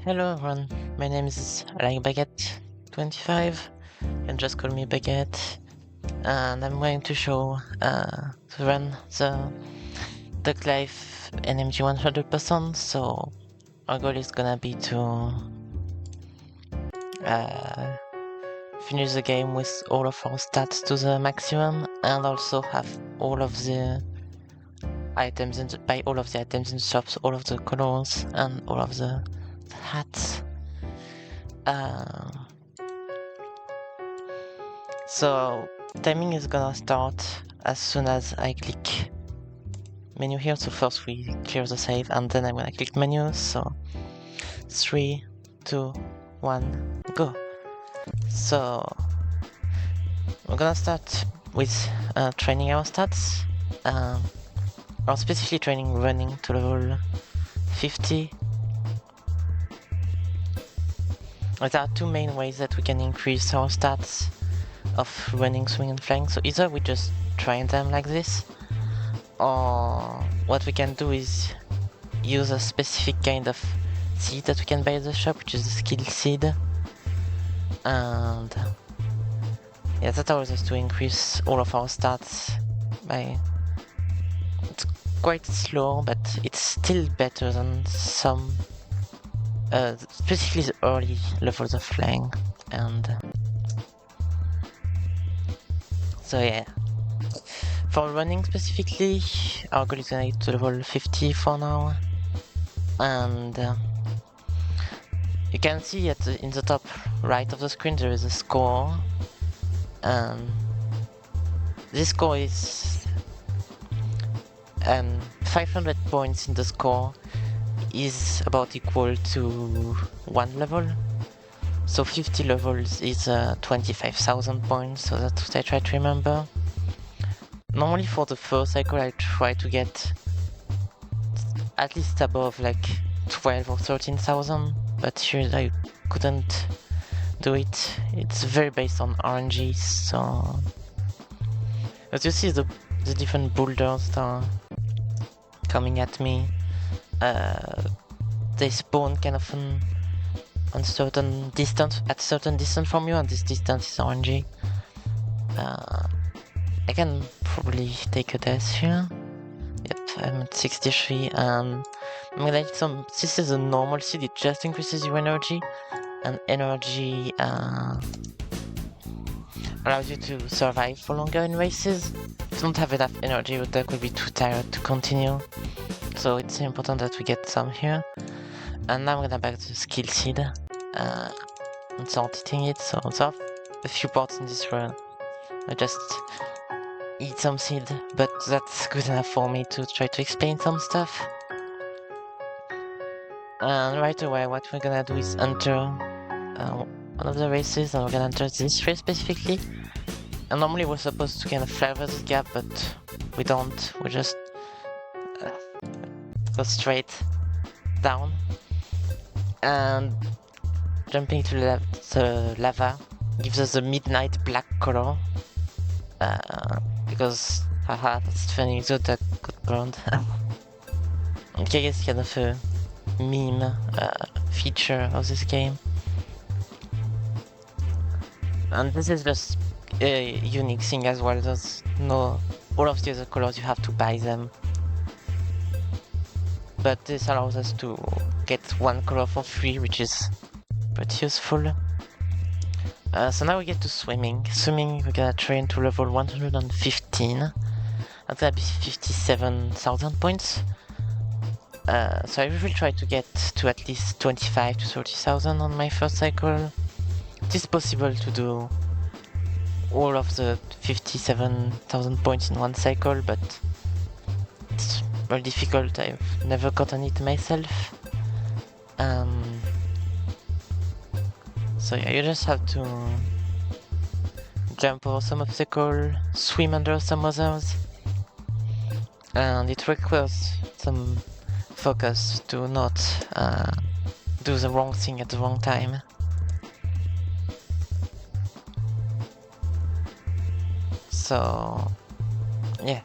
Hello everyone, my name is ILikeBaguette25. You can just call me Baguette, and I'm going to show to run the Duck Life NMG 100%. So our goal is gonna be to finish the game with all of our stats to the maximum, and also have all of the items buy all of the items in the shops, all of the colors and all of the hats. So timing is gonna start as soon as I click menu here. So first we clear the save and then I'm gonna click menu. So 3, 2, 1, go. So we're gonna start with training our stats, or specifically training running to level 50. There are two main ways that we can increase our stats of running, swimming and flying. So either we just train them like this, or what we can do is use a specific kind of seed that we can buy at the shop, which is the skill seed. And yeah, that allows us to increase all of our stats by... It's quite slow, but it's still better than some specifically the early levels of flying. And so yeah, for running specifically, our goal is gonna get to level 50 for now. And you can see in the top right of the screen there is a score. This score is 500 points in the score is about equal to 1 level. So 50 levels is 25,000 points, so that's what I try to remember. Normally for the first cycle I try to get at least above like 12 or 13,000, but here I couldn't do it. It's very based on RNG, so... As you see the different boulders that are coming at me, they spawn kind of on certain distance, at certain distance from you, and this distance is RNG. I can probably take a death here. Yep, I'm at 63, and I'm gonna get some... This is a normal seed, it just increases your energy, and energy allows you to survive for longer in races. If you don't have enough energy, your duck will be too tired to continue. So it's important that we get some here. And now I'm gonna back to the skill seed and start eating it. So there are a few parts in this run I just eat some seed, but that's good enough for me to try to explain some stuff. And right away what we're gonna do is enter one of the races, and we're gonna enter this race specifically. And normally we're supposed to kind of fly over this gap, but we don't. We just go straight down. And jumping to the lava gives us a midnight black color. Because, haha, that's funny, so that got burned. Okay, I guess kind of a meme feature of this game. And this is just a unique thing as well. There's no... all of the other colors you have to buy them. But this allows us to get one color for free, which is pretty useful. So now we get to swimming. Swimming, we're gonna train to level 115. That's gonna be 57,000 points. So I will try to get to at least 25 to 30,000 on my first cycle. It is possible to do all of the 57,000 points in one cycle, but it's very difficult. I've never gotten it myself. So yeah, you just have to jump over some obstacle, swim under some others, and it requires some focus to not do the wrong thing at the wrong time. So yeah,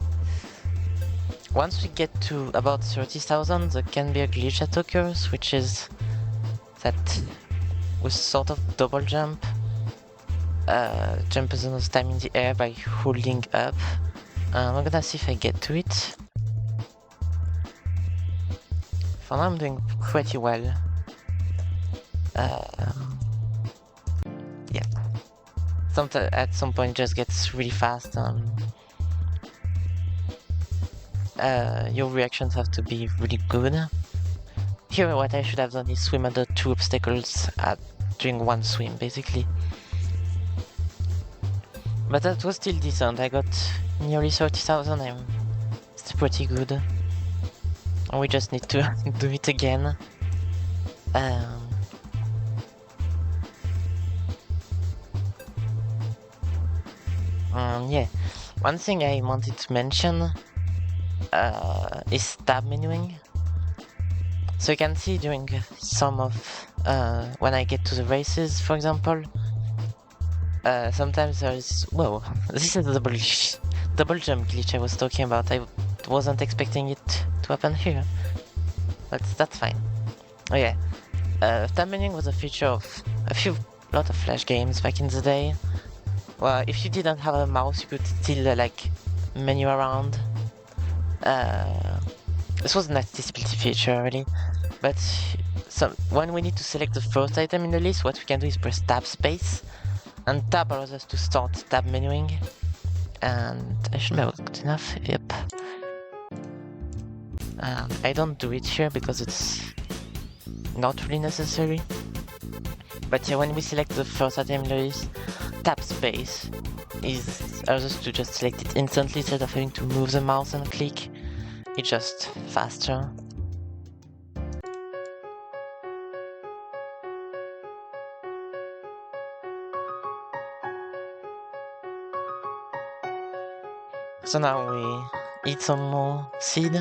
once we get to about 30,000, there can be a glitch that occurs, which is that was sort of double jump. Jump another time in the air by holding up. I'm gonna see if I get to it. For now I'm doing pretty well. Yeah. At some point it just gets really fast. Your reactions have to be really good. Here what I should have done is swim under 2 obstacles during one swim, basically. But that was still decent. I got nearly 30,000. It's pretty good. We just need to do it again. Yeah. One thing I wanted to mention is tab menuing. So you can see during some of when I get to the races, for example, sometimes there's this is the double jump glitch I was talking about. I wasn't expecting it to happen here, but that's fine. Oh yeah, tab menuing was a feature of a lot of Flash games back in the day. Well, if you didn't have a mouse, you could still like menu around. This was an accessibility feature really, but when we need to select the first item in the list, what we can do is press tab space, and tab allows us to start tab menuing, and I should be good enough, yep. I don't do it here because it's not really necessary, but yeah, when we select the first item in the list, tab space allows us to just select it instantly instead of having to move the mouse and click. It's just faster. So now we eat some more seed.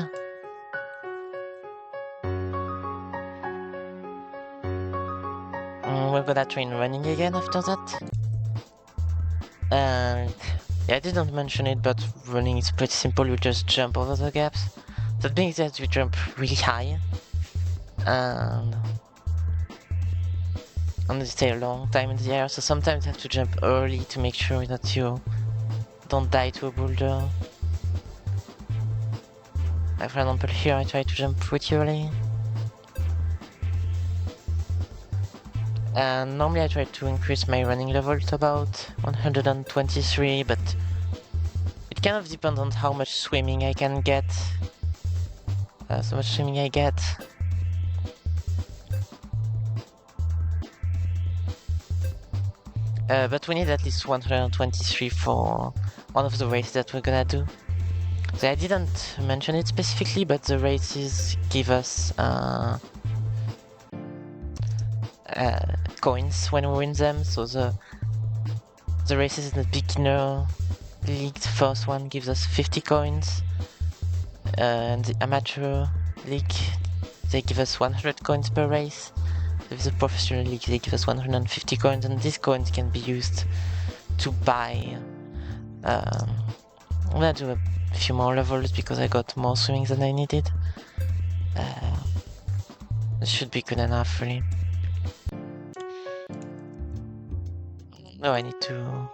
We're gonna train running again after that. And yeah, I didn't mention it, but running is pretty simple. You just jump over the gaps. That being said, you jump really high, and you stay a long time in the air. So sometimes you have to jump early to make sure that you don't die to a boulder. Like for example here, I try to jump pretty early. And normally I try to increase my running level to about 123, but it kind of depends on how much swimming I can get. So much swimming I get. But we need at least 123 for one of the races that we're gonna do. So I didn't mention it specifically, but the races give us coins when we win them. So the races in the beginner league, the first one gives us 50 coins, and the amateur league they give us 100 coins per race. With the professional league they give us 150 coins, and these coins can be used to buy. I'm gonna do a few more levels because I got more swimming than I needed. This should be good enough really. No, I need to...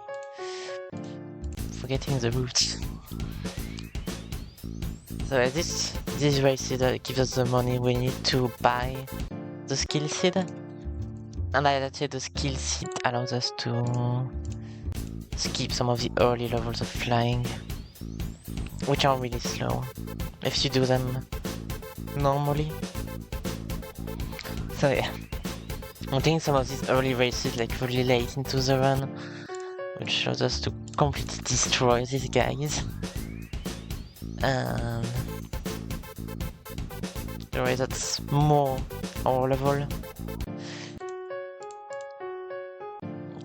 forgetting the routes. So this race gives us the money we need to buy the skill seed. And I'd say the skill seed allows us to skip some of the early levels of flying, which are really slow if you do them normally. So yeah. I'm taking some of these early races like really late into the run, which shows us to completely destroy these guys. And the race that's more our level.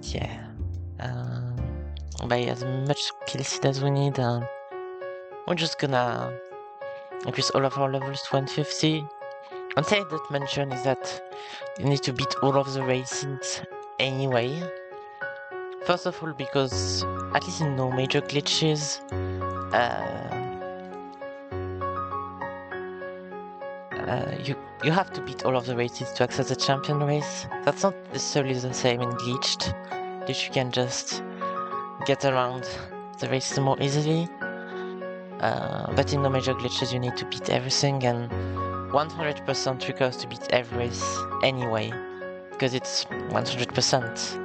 Yeah. Buy as much skill seed as we need, and we're just gonna increase all of our levels to 150. One thing I didn't mention is that you need to beat all of the races anyway. First of all, because at least in no major glitches, you have to beat all of the races to access the champion race. That's not necessarily the same in glitched. You can just get around the races more easily. But in no major glitches you need to beat everything, and 100% requires to beat every race anyway, because it's 100%.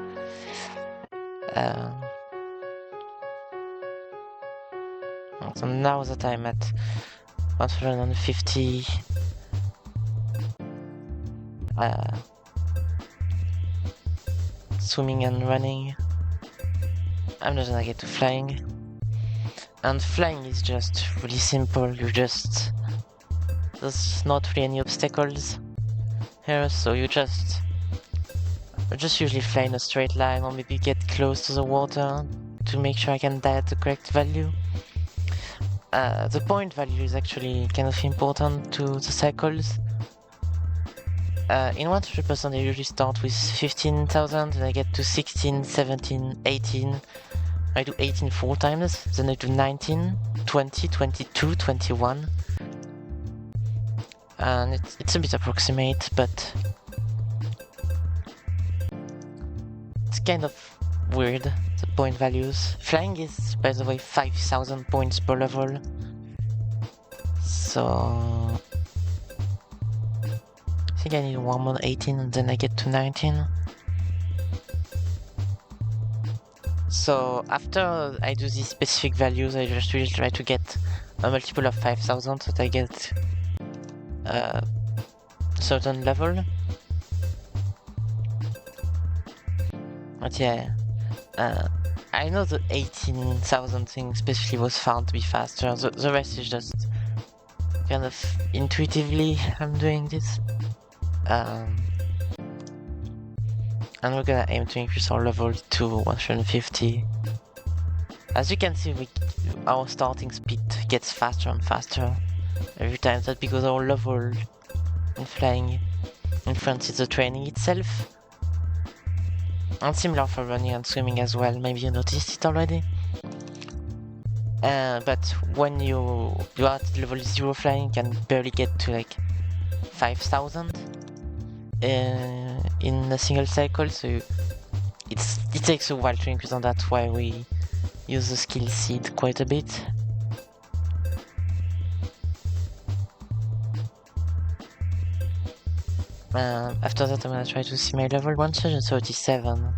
So now that I'm at 150, swimming and running, I'm just gonna get to flying. And flying is just really simple. There's not really any obstacles here, so you just usually fly in a straight line, or maybe get close to the water to make sure I can die at the correct value. The point value is actually kind of important to the cycles. In 100% I usually start with 15,000 and I get to 16, 17, 18. I do 18 4 times, then I do 19, 20, 22, 21. And it's a bit approximate, but it's kind of weird, the point values. Flying is, by the way, 5,000 points per level. So I think I need one more 18 and then I get to 19. So after I do these specific values, I just really try to get a multiple of 5,000 so that I get a certain level. But yeah, I know the 18,000 thing especially was found to be faster. The rest is just kind of intuitively I'm doing this. And we're gonna aim to increase our level to 150. As you can see, our starting speed gets faster and faster every time. That's because our level in flying influences the training itself. And similar for running and swimming as well. Maybe you noticed it already. But when you are at level 0 flying, you can barely get to like 5,000. In a single cycle, so it takes a while to increase, and that's why we use the skill seed quite a bit. After that I'm gonna try to see my level 137.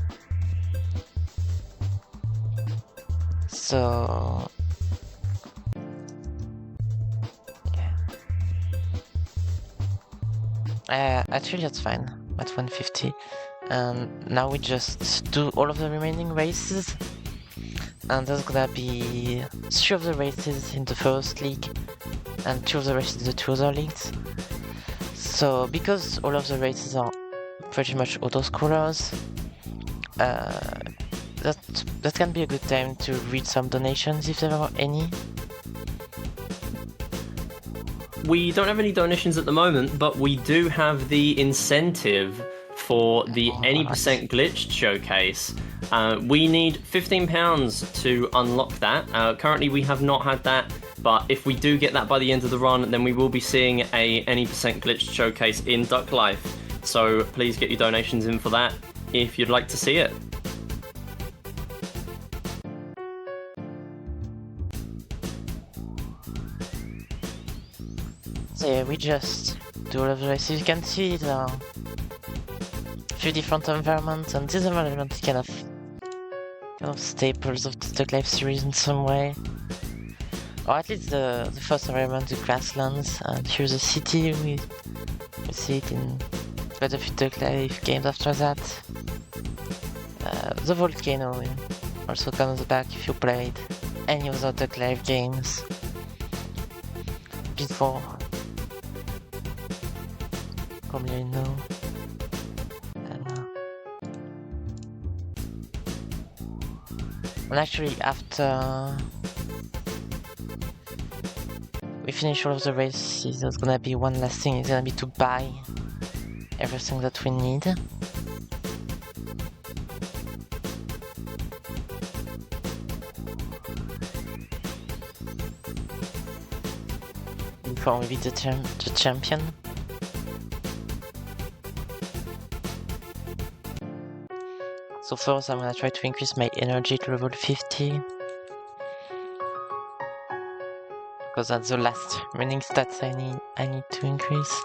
So actually that's fine at 150. Now we just do all of the remaining races, and there's gonna be 3 of the races in the first league and 2 of the races in the 2 other leagues. So because all of the races are pretty much auto-scrollers, that can be a good time to read some donations if there are any. We don't have any donations at the moment, but we do have the incentive for the any percent glitched showcase. We need £15 to unlock that. Currently we have not had that, but if we do get that by the end of the run, then we will be seeing a any percent glitched showcase in Duck Life. So please get your donations in for that if you'd like to see it. So yeah, we just do all of the races. You can see there are a few different environments, and these environments kind of staples of the Duck Life series in some way. Or at least the first environment, the grasslands, and here's a city. We see it in quite a few Duck Life games after that. The volcano also comes back if you played any of the Duck Life games before. Probably know. And actually after we finish all of the races, there's gonna be one last thing. It's gonna be to buy everything that we need. Before we beat the champion. So first I'm gonna try to increase my energy to level 50. Because that's the last remaining stats I need to increase.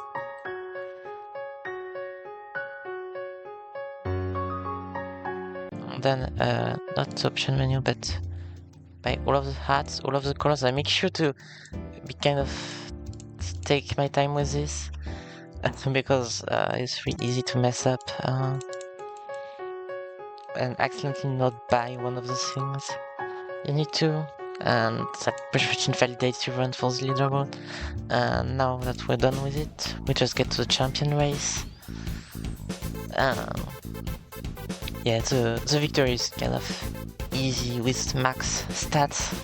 And then not the option menu, but by all of the hats, all of the colors, I make sure to be kind of take my time with this. Because it's really easy to mess up and accidentally not buy one of the things you need to, and that pretty much invalidates your run for the leaderboard. And now that we're done with it, we just get to the champion race. Yeah, the victory is kind of easy with max stats.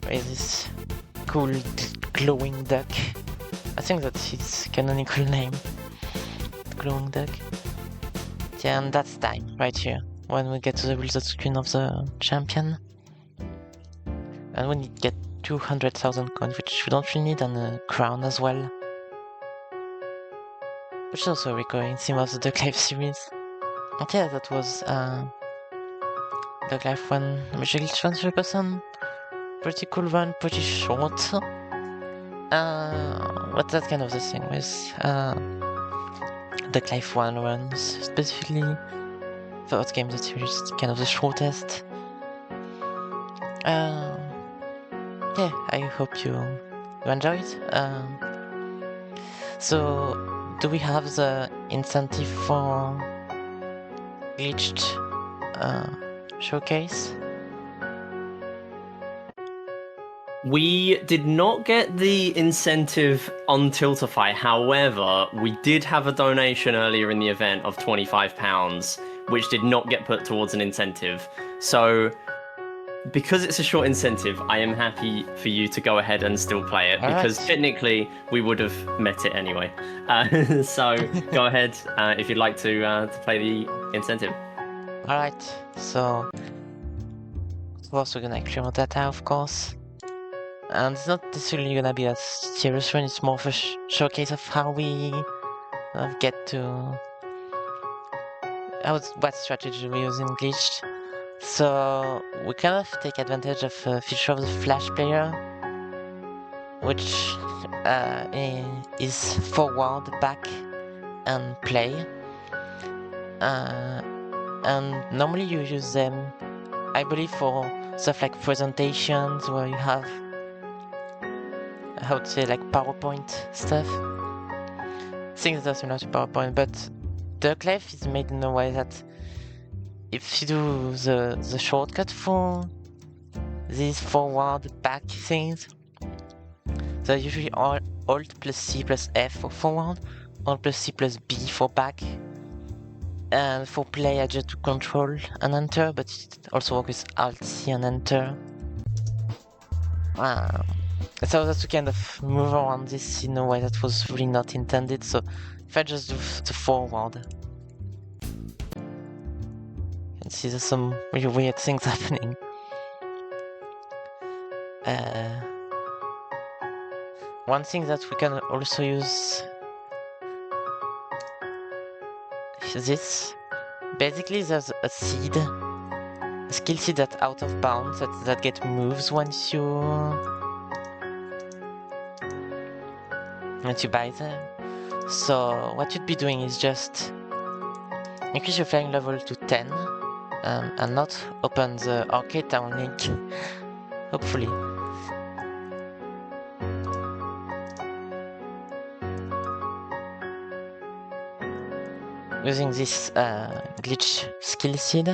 With this cool glowing duck. I think that's its canonical name. Glowing duck. Yeah, and that's time right here when we get to the result screen of the champion. And we need to get 200,000 coins, which we don't really need, and a crown as well. Which is also a recurring theme of the Duck Life series. And yeah, that was Duck Life 1 Magic 23%. Pretty cool run, pretty short. But that's kind of the thing with Duck Life 1 runs, specifically first game of the series, it's kind of the shortest. Yeah, I hope you enjoyed. So, do we have the incentive for glitched showcase? We did not get the incentive on Tiltify. However, we did have a donation earlier in the event of £25, which did not get put towards an incentive. So, because it's a short incentive, I am happy for you to go ahead and still play it, because technically we would have met it anyway. So, go ahead if you'd like to play the incentive. Alright, so of course we're gonna clear data, of course. And it's not necessarily gonna be a serious run, it's more of a showcase of how we get to what strategy we use in glitched. So we kind of take advantage of a feature of the Flash player, which is forward, back, and play. And normally you use them, I believe, for stuff like presentations where you have, how to say, like PowerPoint stuff. Things that are similar to PowerPoint, but Duck Life is made in a way that if you do the shortcut for these forward back things, they're usually Alt plus C plus F for forward, Alt plus C plus B for back, and for play I just do Control and Enter, but it also works with Alt C and Enter. So that's to kind of move around this in a way that was really not intended. So if I just do the forward, you can see there's some really weird things happening. One thing that we can also use is this. Basically there's a seed, a skill seed that's out of bounds that get moves once you buy them. So what you'd be doing is just increase your flying level to 10 and not open the arcade town link, hopefully. Using this glitch skill seed.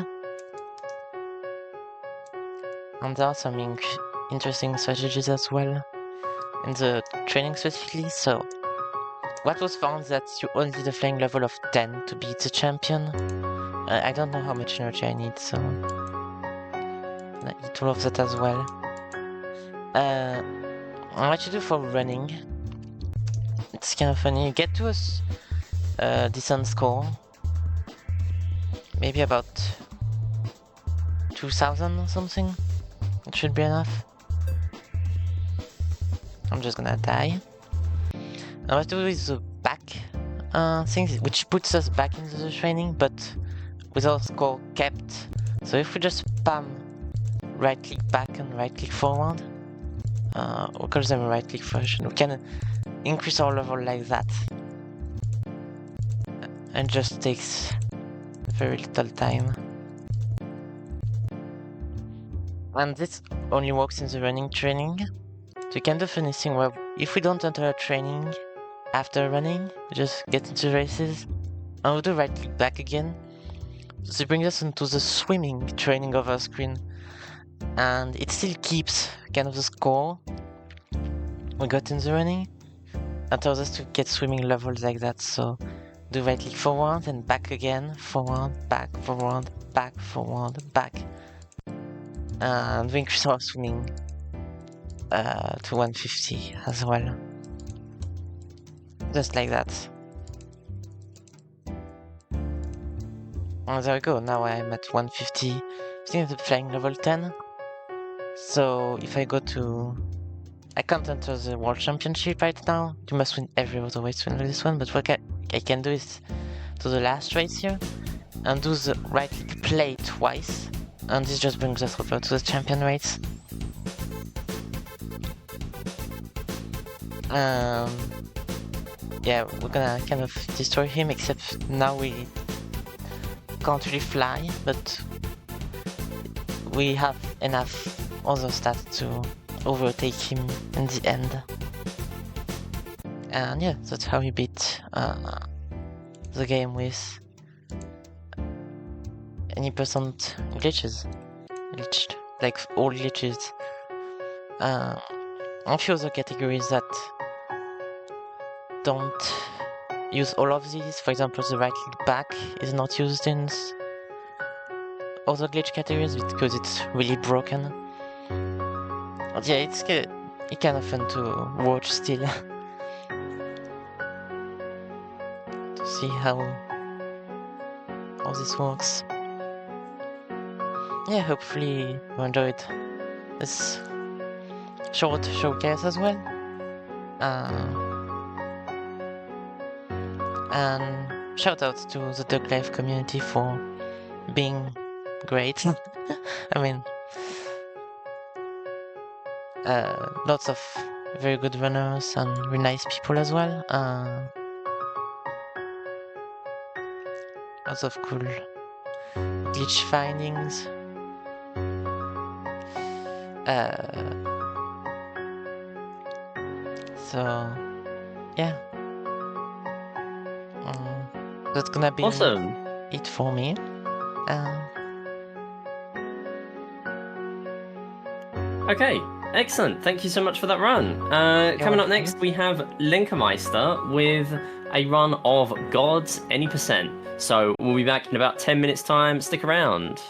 And there are some interesting strategies as well in the training specifically. So what was found is that you only need a flying level of 10 to beat the champion. I don't know how much energy I need, so I eat all of that as well. What you do for running, it's kind of funny. You get to a decent score, maybe about 2,000 or something. It should be enough. I'm just gonna die. And what to do is the back things, which puts us back into the training, but with our score kept. So if we just spam right click back and right click forward, we'll call them a right click version, we can increase our level like that. And just takes very little time. And this only works in the running training. So you can do funny thing where if we don't enter a training after running, we just get into races, and we'll do right click back again. So it brings us into the swimming training of our screen, and it still keeps kind of the score we got in the running, and tells us to get swimming levels like that. So do right click forward and back again, forward, back, forward, back, forward, back. And we increase our swimming to 150 as well. Just like that. And there we go, now I'm at 150. I think it's flying level 10. So if I go to... I can't enter the World Championship right now. You must win every other race to win this one, but what I can do is to the last race here and do the right click play twice, and this just brings us over to the champion race. Yeah, we're gonna kind of destroy him, except now we can't really fly, but we have enough other stats to overtake him in the end. And yeah, that's how we beat the game with any percent glitched, like all glitches. A few other categories that don't use all of these. For example, the right click back is not used in other glitch categories because it's really broken. But yeah, it's kind of fun to watch still. To see how this works. Yeah, hopefully you enjoyed this short showcase as well. And shout out to the Duck Life community for being great. I mean, lots of very good runners and really nice people as well. Lots of cool glitch findings. So yeah, that's gonna be Awesome. it for me. Okay, excellent. Thank you so much for that run. Coming up next, we have LikeBaguette25 with a run of Gods any %. So we'll be back in about 10 minutes time. Stick around.